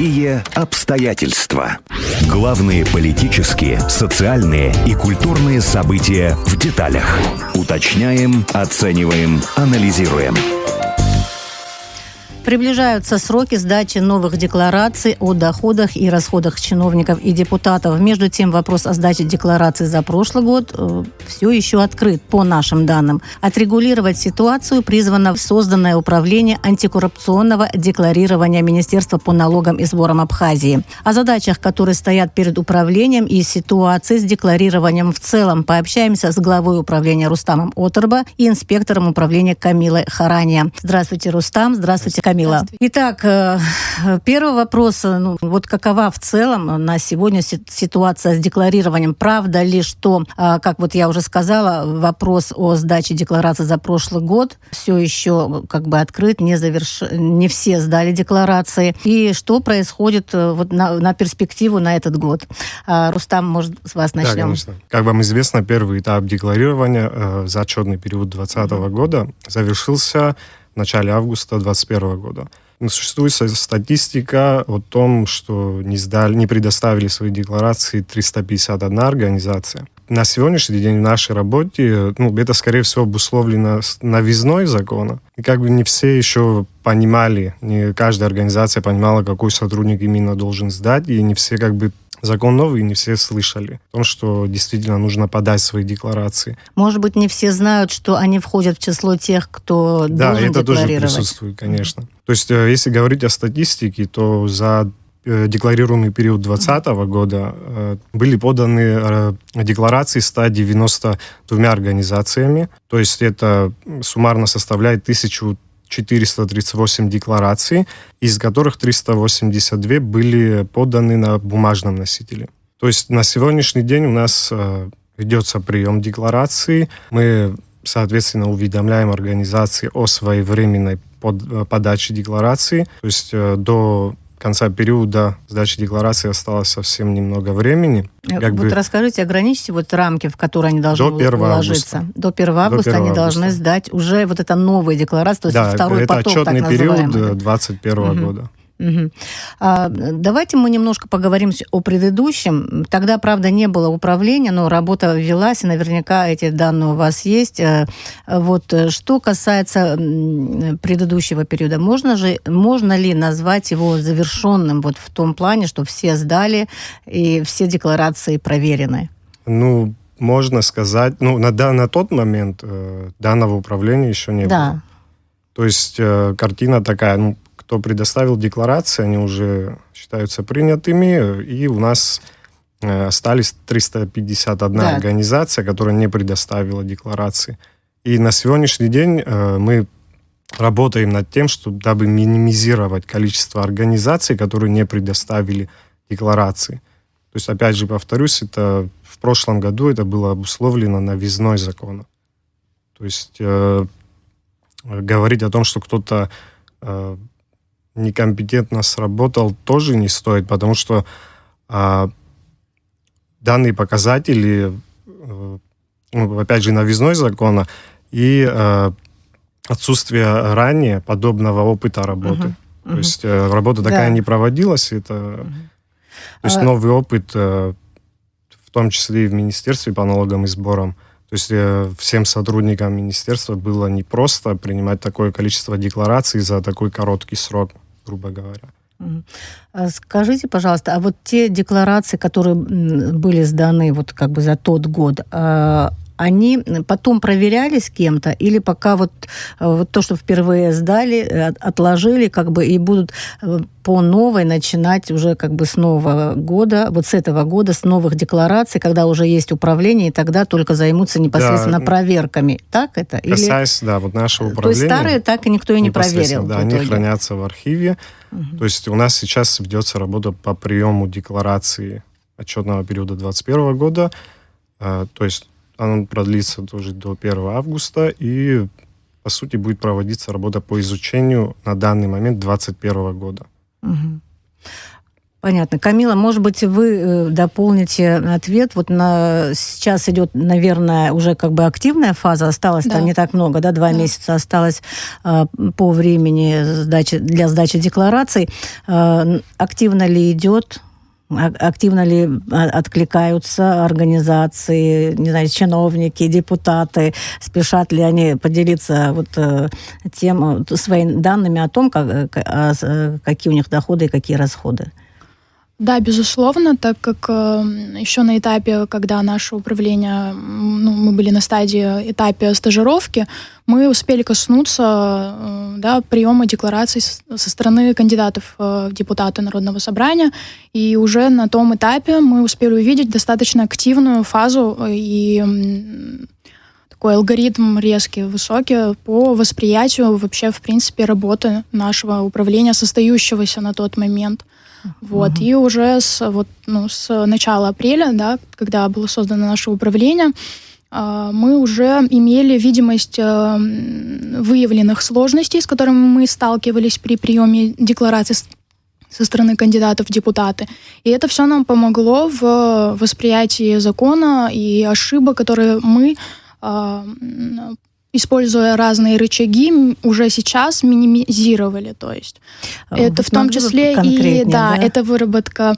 Какие обстоятельства? Главные политические, социальные и культурные события в деталях. Уточняем, оцениваем, анализируем. Приближаются сроки сдачи новых деклараций о доходах и расходах чиновников и депутатов. Между тем, вопрос о сдаче деклараций за прошлый год все еще открыт, по нашим данным. Отрегулировать ситуацию призвано созданное управление антикоррупционного декларирования Министерства по налогам и сборам Абхазии. О задачах, которые стоят перед управлением, и ситуации с декларированием в целом пообщаемся с главой управления Рустамом Отарба и инспектором управления Камилой Харания. Здравствуйте, Рустам. Здравствуйте, Камила. Итак, первый вопрос. Вот какова в целом на сегодня ситуация с декларированием? Правда ли, что, как вот я уже сказала, вопрос о сдаче декларации за прошлый год все еще открыт, не все сдали декларации? И что происходит вот на перспективу на этот год? Рустам, может, с вас начнем? Да, конечно. Как вам известно, первый этап декларирования за отчетный период 2020 года завершился в начале августа 2021 года. Существует статистика о том, что не предоставили свои декларации 351 организация. На сегодняшний день в нашей работе это, скорее всего, обусловлено новизной закона. И не все еще понимали, не каждая организация понимала, какой сотрудник именно должен сдать, и не все закон новый, не все слышали о том, что действительно нужно подать свои декларации. Может быть, не все знают, что они входят в число тех, кто должен декларировать. Да, это тоже присутствует, конечно. То есть, если говорить о статистике, то за декларируемый период 2020 года были поданы декларации 192 организациями. То есть, это суммарно составляет 1438 деклараций, из которых 382 были поданы на бумажном носителе. То есть на сегодняшний день у нас ведется прием деклараций. Мы, соответственно, уведомляем организации о своевременной подаче декларации. То есть до конца периода сдачи декларации осталось совсем немного времени. Расскажите, ограничьте рамки, в которые они должны уложиться. До 1 августа они должны сдать уже это новые декларации, то есть второй поток, так называемый. Да, это отчетный период 2021 года. Угу. Давайте мы немножко поговорим о предыдущем. Тогда, правда, не было управления, но работа велась, и наверняка эти данные у вас есть. Что касается предыдущего периода, можно ли назвать его завершенным в том плане, что все сдали и все декларации проверены? Можно сказать, на тот момент данного управления еще не было. То есть картина такая, кто предоставил декларации, они уже считаются принятыми, и у нас остались 351 организация, которая не предоставила декларации. И на сегодняшний день мы работаем над тем, дабы минимизировать количество организаций, которые не предоставили декларации. То есть, опять же, повторюсь, в прошлом году это было обусловлено новизной закона. То есть говорить о том, что кто-то некомпетентно сработал, тоже не стоит, потому что данные показатели, опять же, новизной закона и отсутствие ранее подобного опыта работы. То есть работа такая не проводилась, то есть новый опыт, в том числе и в Министерстве по налогам и сборам. То есть всем сотрудникам министерства было непросто принимать такое количество деклараций за такой короткий срок, грубо говоря. Скажите, пожалуйста, а те декларации, которые были сданы за тот год, они потом проверялись кем-то, или пока то, что впервые сдали, отложили, и будут по новой начинать уже с нового года, с этого года, с новых деклараций, когда уже есть управление, и тогда только займутся непосредственно проверками. Так это? Касаясь, нашего управления. То есть старые так и никто и не проверил. Да, они хранятся в архиве. То есть у нас сейчас ведется работа по приему декларации отчетного периода 2021 года. То есть оно продлится тоже до 1 августа, и, по сути, будет проводиться работа по изучению на данный момент 2021 года. Понятно. Камила, может быть, вы дополните ответ. Вот сейчас идет, наверное, уже как бы активная фаза. Осталось-то не так много, да? 2 месяца осталось по времени для сдачи деклараций. Активно ли идет? Активно ли откликаются организации, не знаю, чиновники, депутаты? Спешат ли они поделиться своими данными о том, какие у них доходы и какие расходы? Да, безусловно, так как еще на этапе, когда наше управление, мы были на стадии этапе стажировки, мы успели коснуться приема деклараций со стороны кандидатов в депутаты Народного собрания, и уже на том этапе мы успели увидеть достаточно активную фазу и такой алгоритм резкий, высокий по восприятию вообще, в принципе, работы нашего управления, состоящегося на тот момент. И уже с начала апреля, когда было создано наше управление, мы уже имели видимость выявленных сложностей, с которыми мы сталкивались при приеме деклараций со стороны кандидатов в депутаты. И это все нам помогло в восприятии закона и ошибок, которые мы, используя разные рычаги, уже сейчас минимизировали. То есть это в том числе и это выработка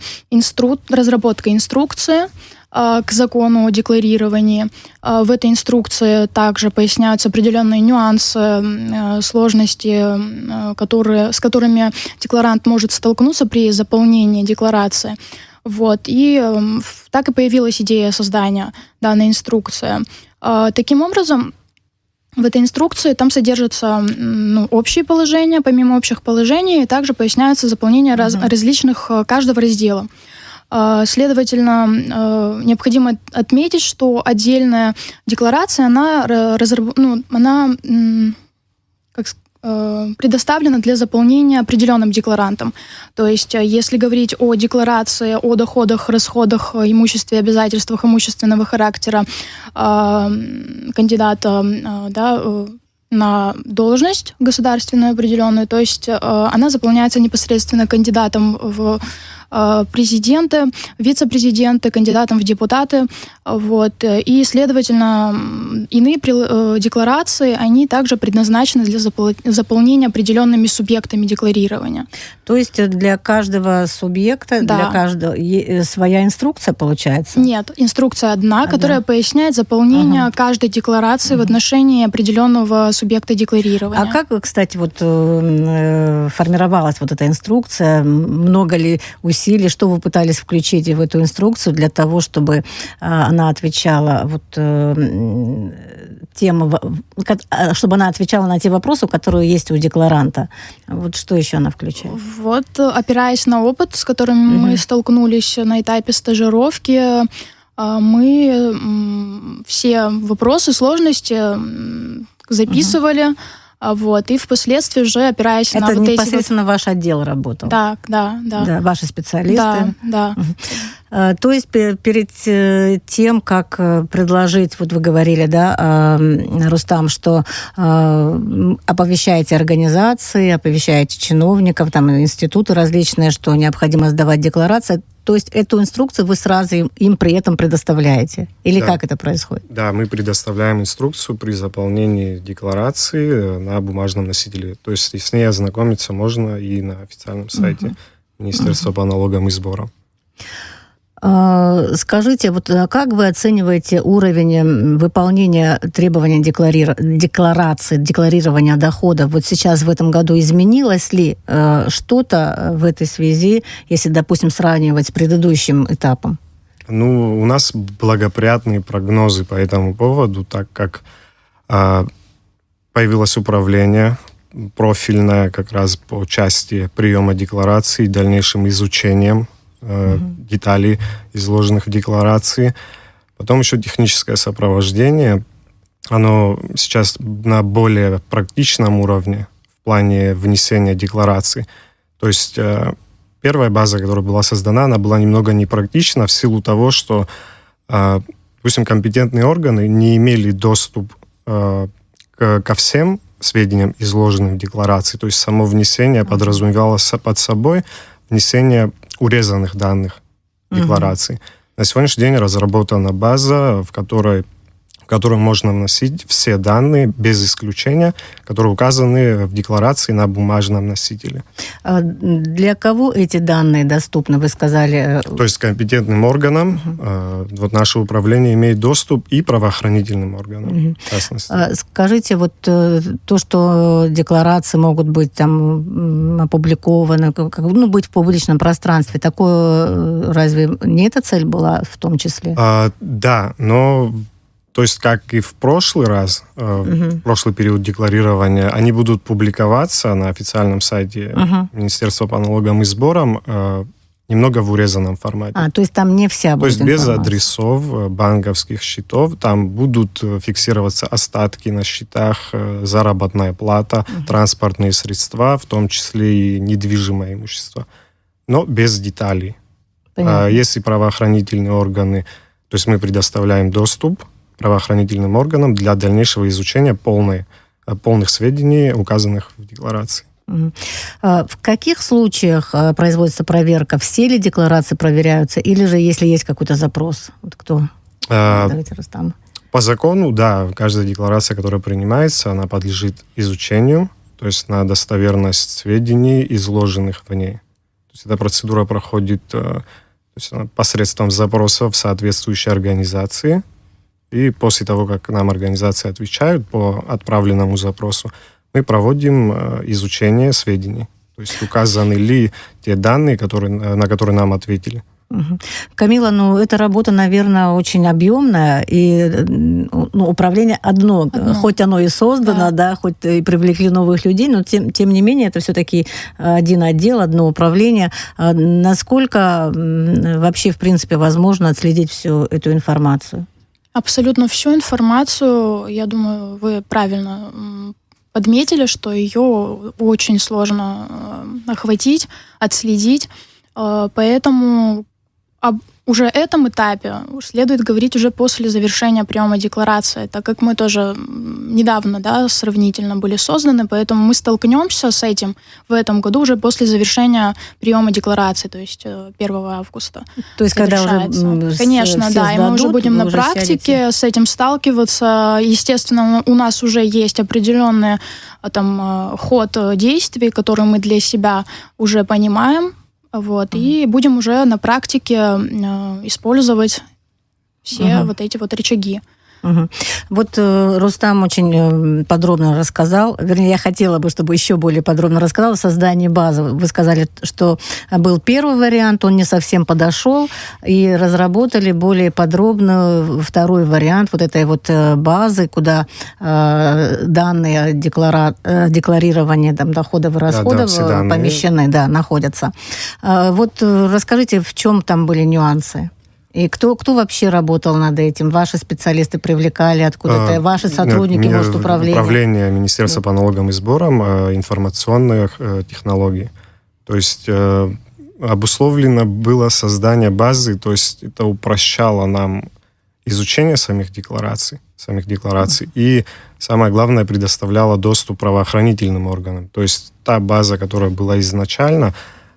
разработка инструкции к закону о декларировании. В этой инструкции также поясняются определенные нюансы, сложности, с которыми декларант может столкнуться при заполнении декларации. И так и появилась идея создания данной инструкции. Таким образом, в этой инструкции там содержатся общие положения, помимо общих положений, также поясняется заполнение различных каждого раздела. Следовательно, необходимо отметить, что отдельная декларация, она предоставлена для заполнения определенным декларантом. То есть, если говорить о декларации о доходах, расходах, имуществе, обязательствах имущественного характера кандидата на должность государственную определенную, то есть она заполняется непосредственно кандидатом в президенты, вице-президенты, кандидатом в депутаты. И, следовательно, иные декларации, они также предназначены для заполнения определенными субъектами декларирования. То есть для каждого субъекта, для каждого своя инструкция получается? Нет, инструкция одна, которая поясняет заполнение каждой декларации в отношении определенного субъекта декларирования. А как, кстати, формировалась эта инструкция? Много ли усилий, что вы пытались включить в эту инструкцию для того, чтобы она отвечала чтобы она отвечала на те вопросы, которые есть у декларанта? Что еще она включает? Опираясь на опыт, с которым мы столкнулись на этапе стажировки, мы все вопросы, сложности записывали, и впоследствии уже опираясь на это непосредственно ваш отдел работал? Да. Ваши специалисты? Да. То есть перед тем, как предложить, вы говорили, Рустам, что оповещаете организации, оповещаете чиновников, институты различные, что необходимо сдавать декларации, то есть эту инструкцию вы сразу им при этом предоставляете? Или как это происходит? Да, мы предоставляем инструкцию при заполнении декларации на бумажном носителе. То есть с ней ознакомиться можно и на официальном сайте Министерства по налогам и сборам. Скажите, как вы оцениваете уровень выполнения требований декларации, декларирования доходов? Сейчас в этом году изменилось ли что-то в этой связи, если, допустим, сравнивать с предыдущим этапом? У нас благоприятные прогнозы по этому поводу, так как появилось управление профильное как раз по части приема деклараций и дальнейшим изучением деталей, изложенных в декларации. Потом еще техническое сопровождение. Оно сейчас на более практичном уровне в плане внесения деклараций. То есть первая база, которая была создана, она была немного непрактична в силу того, что, допустим, компетентные органы не имели доступ ко всем сведениям, изложенным в декларации. То есть само внесение подразумевало под собой внесение урезанных данных декларации. На сегодняшний день разработана база, в которой можно вносить все данные без исключения, которые указаны в декларации на бумажном носителе. А для кого эти данные доступны, вы сказали? То есть компетентным органам. Вот наше управление имеет доступ и правоохранительным органам, в частности. Скажите, вот то, что декларации могут быть там опубликованы, быть в публичном пространстве, такое разве не эта цель была в том числе? Да, но... То есть, как и в прошлый раз, в прошлый период декларирования, они будут публиковаться на официальном сайте Министерства по налогам и сборам немного в урезанном формате. То есть там не вся будет информация? То есть без адресов банковских счетов, там будут фиксироваться остатки на счетах, заработная плата, транспортные средства, в том числе и недвижимое имущество, но без деталей. Если правоохранительные органы, то есть мы предоставляем доступ правоохранительным органам для дальнейшего изучения полных сведений, указанных в декларации. В каких случаях производится проверка? Все ли декларации проверяются? Или же, если есть какой-то запрос? Вот кто? Давайте, Рустам. По закону, да, каждая декларация, которая принимается, она подлежит изучению, то есть на достоверность сведений, изложенных в ней. То есть эта процедура проходит посредством запросов в соответствующей организации. И после того, как нам организации отвечают по отправленному запросу, мы проводим изучение сведений. То есть указаны ли те данные, на которые нам ответили. Камила, эта работа, наверное, очень объемная, и управление одно, хоть оно и создано, да, хоть и привлекли новых людей, но тем не менее это все-таки один отдел, одно управление. Насколько вообще, в принципе, возможно отследить всю эту информацию? Абсолютно всю информацию, я думаю, вы правильно подметили, что ее очень сложно охватить, отследить. Поэтому об уже этом этапе следует говорить уже после завершения приема декларации, так как мы тоже недавно, сравнительно были созданы, поэтому мы столкнемся с этим в этом году уже после завершения приема декларации, то есть 1 августа. То есть когда уже конечно, да, и мы уже будем на практике с этим сталкиваться. Естественно, у нас уже есть определенный ход действий, который мы для себя уже понимаем. И будем уже на практике использовать все вот эти вот рычаги. Вот Рустам очень подробно рассказал, вернее, я хотела бы, чтобы еще более подробно рассказал о создании базы. Вы сказали, что был первый вариант, он не совсем подошел, и разработали более подробно второй вариант вот этой вот базы, куда данные декларирования доходов и расходов помещены, находятся. Вот расскажите, в чем там были нюансы? И кто вообще работал над этим? Ваши специалисты привлекали откуда-то? Ваши сотрудники, может, управления? Управление Министерства по налогам и сборам информационных технологий. То есть обусловлено было создание базы, то есть это упрощало нам изучение самих деклараций. И, самое главное, предоставляло доступ правоохранительным органам. То есть та база, которая была изначально,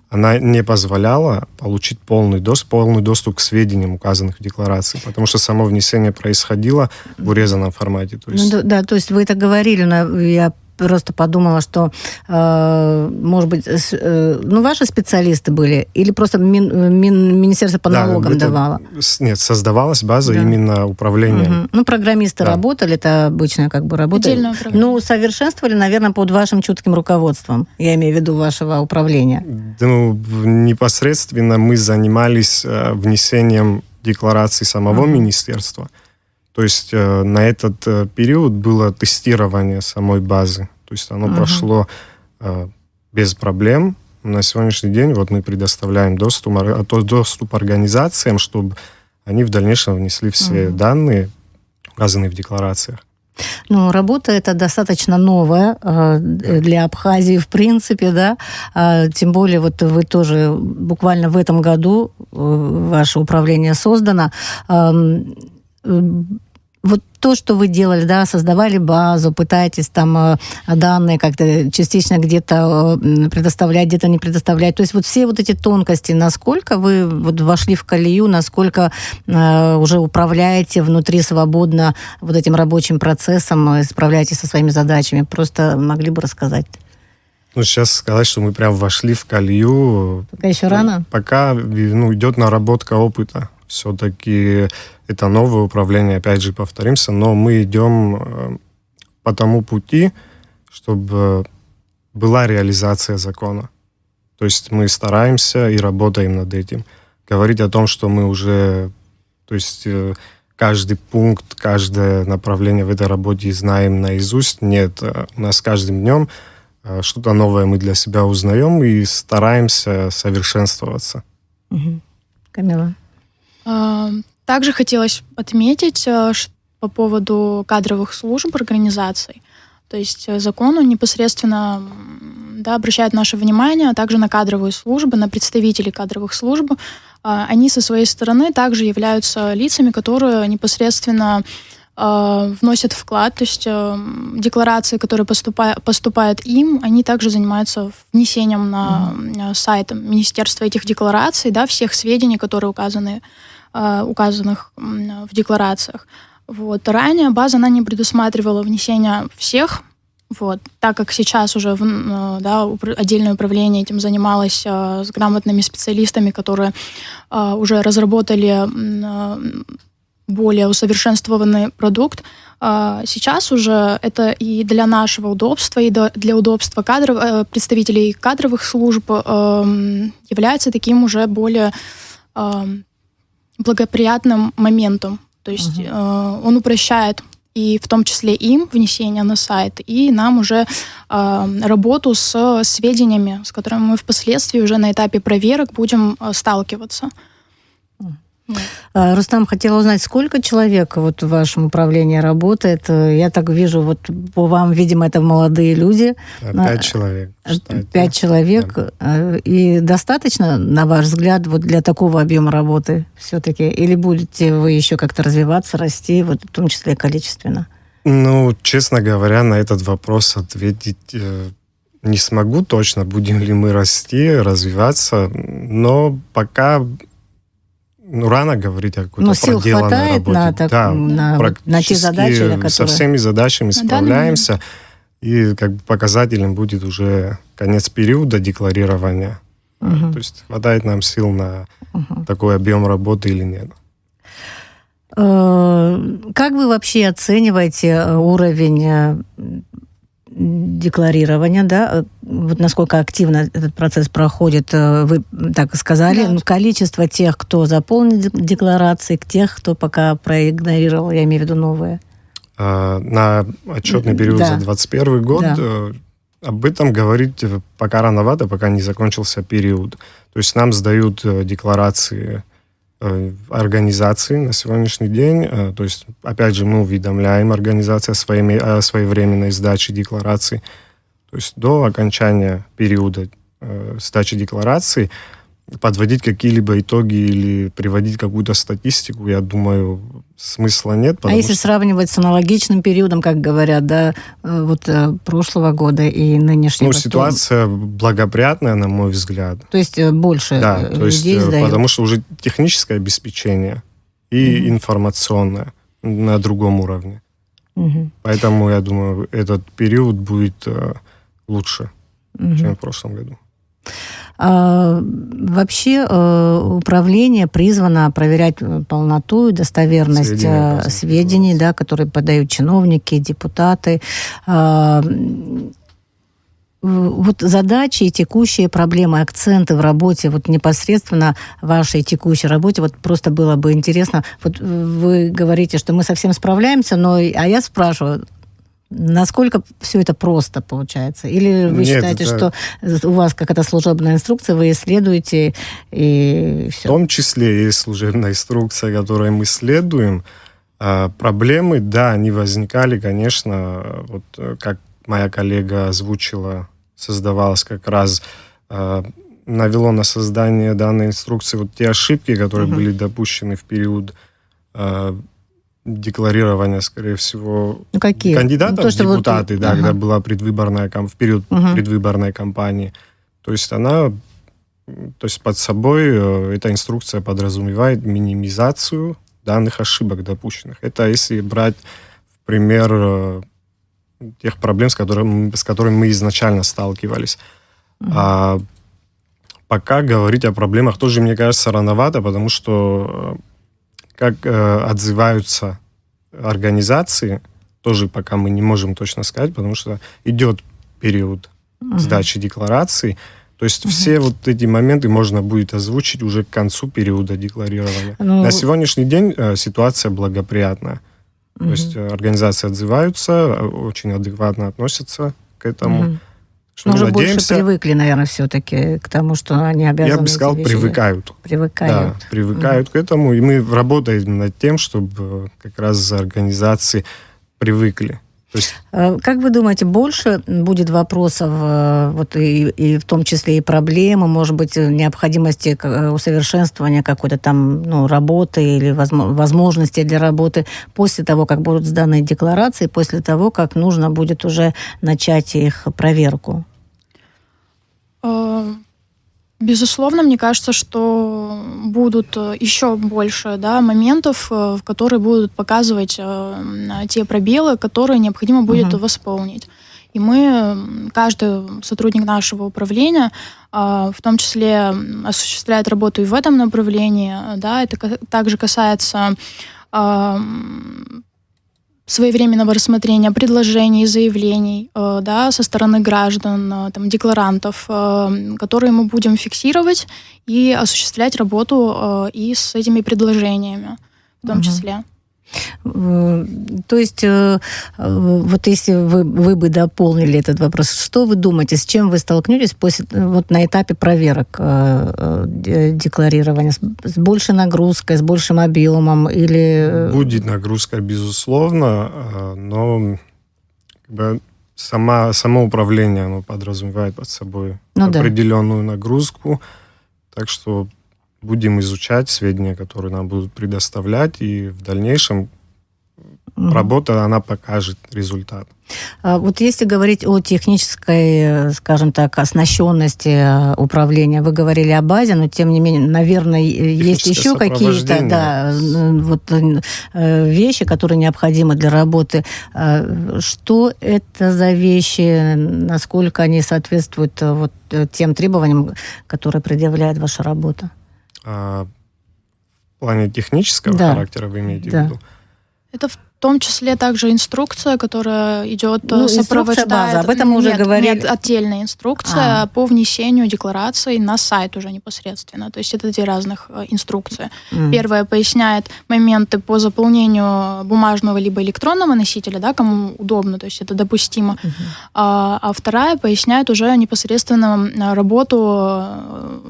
она не позволяла получить полный доступ к сведениям, указанных в декларации, потому что само внесение происходило в урезанном формате. То есть... то есть вы это говорили, но я просто подумала, что, может быть, ваши специалисты были, или просто Министерство по налогам давало? Нет, создавалась база именно управлением. Программисты работали, это обычно работа. Совершенствовали, наверное, под вашим чутким руководством, я имею в виду вашего управления. Непосредственно мы занимались внесением декларации самого министерства. То есть на этот период было тестирование самой базы. То есть оно прошло без проблем. На сегодняшний день мы предоставляем доступ организациям, чтобы они в дальнейшем внесли все данные, указанные в декларациях. Работа эта достаточно новая для Абхазии, в принципе, да. Тем более вы тоже буквально в этом году ваше управление создано. вот то, что вы делали, да, создавали базу, пытаетесь там данные как-то частично где-то предоставлять, где-то не предоставлять. То есть вот все вот эти тонкости, насколько вы вот вошли в колею, насколько уже управляете внутри свободно вот этим рабочим процессом, справляетесь со своими задачами? Просто могли бы рассказать? Ну, сейчас сказать, что мы прям вошли в колею... Пока еще рано? Пока идет наработка опыта. Все-таки это новое управление, опять же, повторимся, но мы идем по тому пути, чтобы была реализация закона. То есть мы стараемся и работаем над этим. Говорить о том, что мы уже, то есть каждый пункт, каждое направление в этой работе знаем наизусть, нет. У нас каждым днем что-то новое мы для себя узнаем и стараемся совершенствоваться. Камила? Также хотелось отметить по поводу кадровых служб организаций. То есть закон он непосредственно обращает наше внимание также на кадровые службы, на представителей кадровых служб. Они со своей стороны также являются лицами, которые непосредственно вносят вклад, то есть декларации, которые поступают им, они также занимаются внесением на сайт министерства этих деклараций, да, всех сведений, которые указанных в декларациях. Вот. Ранее база она не предусматривала внесение всех, вот, так как сейчас уже отдельное управление этим занималось с грамотными специалистами, которые уже разработали более усовершенствованный продукт. Сейчас уже это и для нашего удобства, и для удобства представителей кадровых служб является таким уже более благоприятным моментом. То есть он упрощает и в том числе им внесение на сайт, и нам уже работу с сведениями, с которыми мы впоследствии уже на этапе проверок будем сталкиваться. Рустам, хотела узнать, сколько человек вот в вашем управлении работает? Я так вижу, вот по вам, видимо, это молодые люди. 5 человек. 5 человек. Да. И достаточно, на ваш взгляд, вот для такого объема работы все-таки? Или будете вы еще как-то развиваться, расти, вот в том числе количественно? Ну, честно говоря, на этот вопрос ответить не смогу точно, будем ли мы расти, развиваться, но пока... рано говорить о какой-то проделанной работе. На те задачи, которые... Со всеми задачами справляемся. И как бы показателем будет уже конец периода декларирования. То есть хватает нам сил на такой объем работы или нет. Как вы вообще оцениваете уровень декларирования, да, вот насколько активно этот процесс проходит, вы так сказали, да. Количество тех, кто заполнил декларации, тех, кто пока проигнорировал, я имею в виду новые. На отчетный период за 2021 год об этом говорить пока рановато, пока не закончился период. То есть нам сдают декларации организации на сегодняшний день. То есть, опять же, мы уведомляем организацию о своевременной сдаче деклараций. То есть до окончания периода сдачи деклараций подводить какие-либо итоги или приводить какую-то статистику, я думаю, смысла нет. А если сравнивать с аналогичным периодом, как говорят, да, вот прошлого года и нынешнего? Ну, ситуация благоприятная, на мой взгляд. То есть больше людей сдают? Потому что уже техническое обеспечение и информационное на другом уровне. Поэтому, я думаю, этот период будет лучше, чем в прошлом году. Вообще управление призвано проверять полноту и достоверность сведений, да, которые подают чиновники, депутаты. Вот задачи и текущие проблемы, акценты в работе, вот непосредственно вашей текущей работе, вот просто было бы интересно. Вот вы говорите, что мы совсем справляемся, а я спрашиваю, насколько все это просто получается? Или вы считаете, что у вас какая-то служебная инструкция, вы исследуете и все? В том числе есть служебная инструкция, которой мы следуем. Проблемы, да, они возникали, конечно, вот как моя коллега озвучила, создавалось как раз, навело на создание данной инструкции вот те ошибки, которые были допущены в период декларирования, скорее всего, какие? кандидатов в депутаты, вот... да, когда была предвыборная, в период предвыборной кампании. То есть под собой эта инструкция подразумевает минимизацию данных ошибок допущенных. Это если брать в пример тех проблем, с которыми мы изначально сталкивались. А пока говорить о проблемах тоже, мне кажется, рановато, потому что как отзываются организации, тоже пока мы не можем точно сказать, потому что идет период сдачи деклараций. То есть все вот эти моменты можно будет озвучить уже к концу периода декларирования. На сегодняшний день ситуация благоприятная. То есть организации отзываются, очень адекватно относятся к этому. Но уже больше привыкли, наверное, все-таки к тому, что они обязаны... Я бы сказал, привыкают. Да, привыкают к этому. И мы работаем над тем, чтобы как раз организации привыкли. То есть... Как вы думаете, больше будет вопросов, вот и в том числе и проблемы, может быть, необходимости усовершенствования какой-то там работы или возможности для работы после того, как будут сданы декларации, после того, как нужно будет уже начать их проверку? Безусловно, мне кажется, что будут еще больше моментов, которые будут показывать те пробелы, которые необходимо будет восполнить. И мы, каждый сотрудник нашего управления, в том числе осуществляет работу и в этом направлении. Да, это также касается своевременного рассмотрения предложений и заявлений со стороны граждан, декларантов, которые мы будем фиксировать и осуществлять работу и с этими предложениями в том числе. То есть, вот если вы бы дополнили этот вопрос, что вы думаете, с чем вы столкнетесь на этапе проверок декларирования? С большей нагрузкой, с большим объемом или... Будет нагрузка, безусловно, но само управление оно подразумевает под собой определенную нагрузку, так что будем изучать сведения, которые нам будут предоставлять, и в дальнейшем работа, она покажет результат. Вот если говорить о технической, скажем так, оснащенности управления, вы говорили о базе, но тем не менее, наверное, есть еще какие-то вещи, которые необходимы для работы. Что это за вещи, насколько они соответствуют тем требованиям, которые предъявляет ваша работа? В плане технического характера вы имеете в виду? Это в том числе также инструкция, которая идет, сопровождает... База, об этом мы уже говорили. Нет, отдельная инструкция по внесению деклараций на сайт уже непосредственно. То есть это две разных инструкции. Первая поясняет моменты по заполнению бумажного либо электронного носителя, кому удобно, то есть это допустимо. А вторая поясняет уже непосредственно работу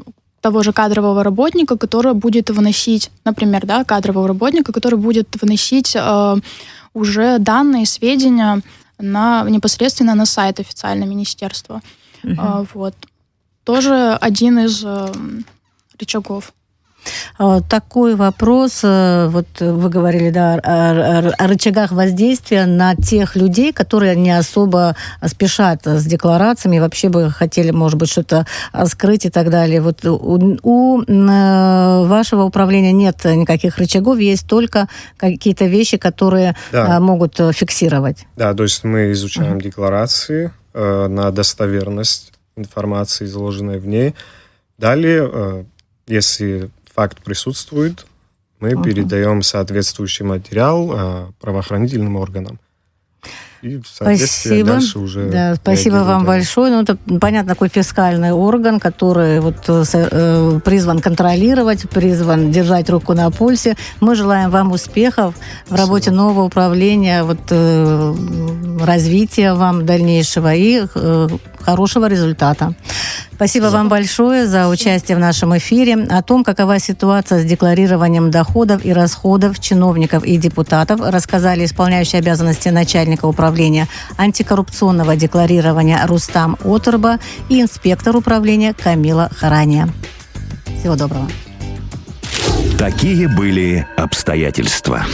того же кадрового работника, который будет выносить, например, кадрового работника, который будет выносить уже данные, сведения непосредственно на сайт официального министерства. Тоже один из рычагов. Такой вопрос, вот вы говорили, о рычагах воздействия на тех людей, которые не особо спешат с декларациями, вообще бы хотели, может быть, что-то скрыть и так далее. Вот у вашего управления нет никаких рычагов, есть только какие-то вещи, которые могут фиксировать. Да, то есть мы изучаем декларации на достоверность информации, изложенной в ней. Далее, если факт присутствует, мы передаем соответствующий материал правоохранительным органам. И, соответственно, дальше уже... Спасибо вам большое. Это, понятно, такой фискальный орган, который призван контролировать, призван держать руку на пульсе. Мы желаем вам успехов в работе нового управления, развития вам дальнейшего и хорошего результата. Спасибо вам большое за участие в нашем эфире. О том, какова ситуация с декларированием доходов и расходов чиновников и депутатов, рассказали исполняющие обязанности начальника управления антикоррупционного декларирования Рустам Отурба и инспектор управления Камила Харания. Всего доброго. Такие были обстоятельства.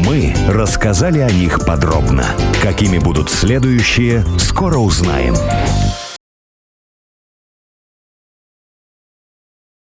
Мы рассказали о них подробно. Какими будут следующие, скоро узнаем.